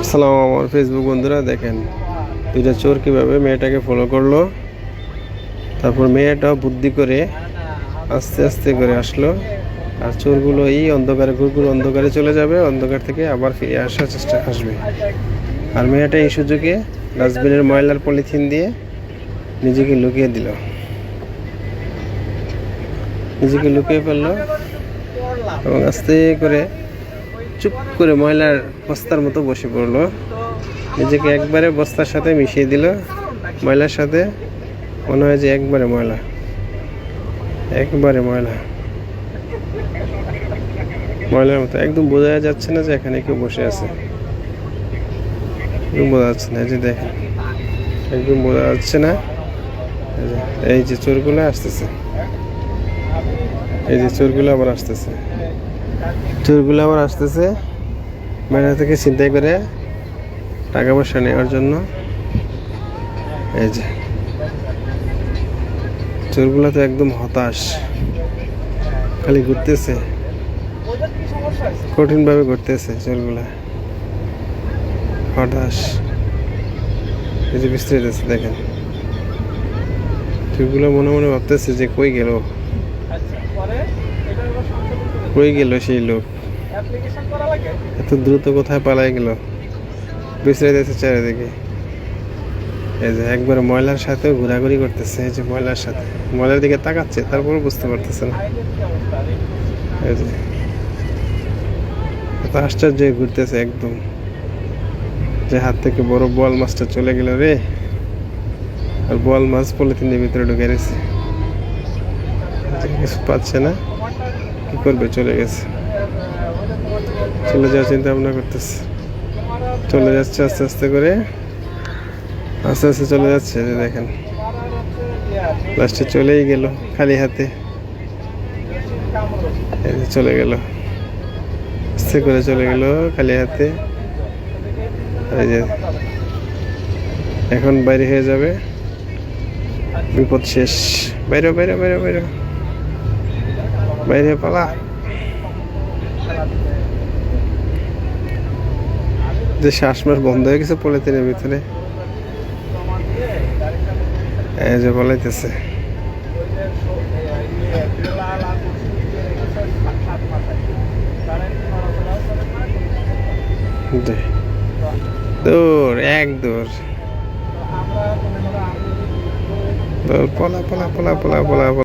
সালাম আমার ফেসবুক বন্ধুরা, দেখেন দুইটা চোর কীভাবে মেয়েটাকে ফলো করলো। তারপর মেয়েটাও বুদ্ধি করে আস্তে আস্তে করে আসলো, আর চোরগুলো এই অন্ধকারে ঘুরঘুর অন্ধকারে চলে যাবে, অন্ধকার থেকে আবার ফিরে আসার চেষ্টা আসবে। আর মেয়েটা এই সুযোগে ডাস্টবিনের ময়লার পলিথিন দিয়ে নিজেকে লুকিয়ে দিল, নিজেকে লুকিয়ে ফেললো এবং আস্তে করে চুপ করে ময়লার বস্তার মতো বসে পড়লো। নিজেকে একবারে বস্তার সাথে মিশিয়ে দিল, ময়লার সাথে মনে হয় যে একবারে ময়লা, একবারে ময়লা, ময়লার মতো একদম বোঝা যাচ্ছে না যে এখানে কেউ বসে আছে, একদম বোঝা যাচ্ছে না। যে দেখেন একদম বোঝা যাচ্ছে না। এই যে চোরগুলো আসতেছে, এই যে চোরগুলো আবার আসতেছে, চোরগুলো আবার আসতেছে মেয়েটা থেকে ছিনতাই করে টাকা পয়সা নেওয়ার জন্য। এই যে চোরগুলো তো একদম হতাশ, খালি ঘুরতেছে, কঠিনভাবে ঘুরতেছে চোরগুলা, হতাশ। এই যে বিস্তারিত আছে দেখেন, চোরগুলো মনে মনে ভাবতেছে যে কই গেল, কই গেল সেই লোক, এত দ্রুত কোথায় পালাই গেল, বিস্তারিত আছে চারিদিকে। এই যে একবারে ময়লার সাথে ঘোরাঘুরি করতেছে, এই যে ময়লার সাথে, ময়লার দিকে তাকাচ্ছে, তারপরে বুঝতে পারতেছে না। এই যে এত আশ্চর্য ঘুরতেছে একদম, যে হাত থেকে বড় বোয়াল মাছটা চলে গেল রে, আর বোয়াল মাছ পলিথিনের ভিতরে ঢুকে গেছে, কিছু পাচ্ছে না, কি করবে, চলে গেছে, চলে যাওয়ার চিন্তা ভাবনা করতেছে, চলে যাচ্ছে আস্তে আস্তে করে, আস্তে আস্তে চলে যাচ্ছে। যে দেখেন লাস্টে চলেই গেল খালি হাতে, চলে গেল আস্তে করে, চলে গেল খালি হাতে। এই যে এখন বাইরে হয়ে যাবে, বিপদ শেষ, বাইরে বাইরে বাইরে বাইরে বাইরে পালা। যে শ্বাসমাস বন্ধ হয়ে গেছে পলিথিনের ভিতরে, এই যে বলাইতেছে। দৌড়, এক দৌড়, দৌড়, পলা পলা পলা পলা পলা।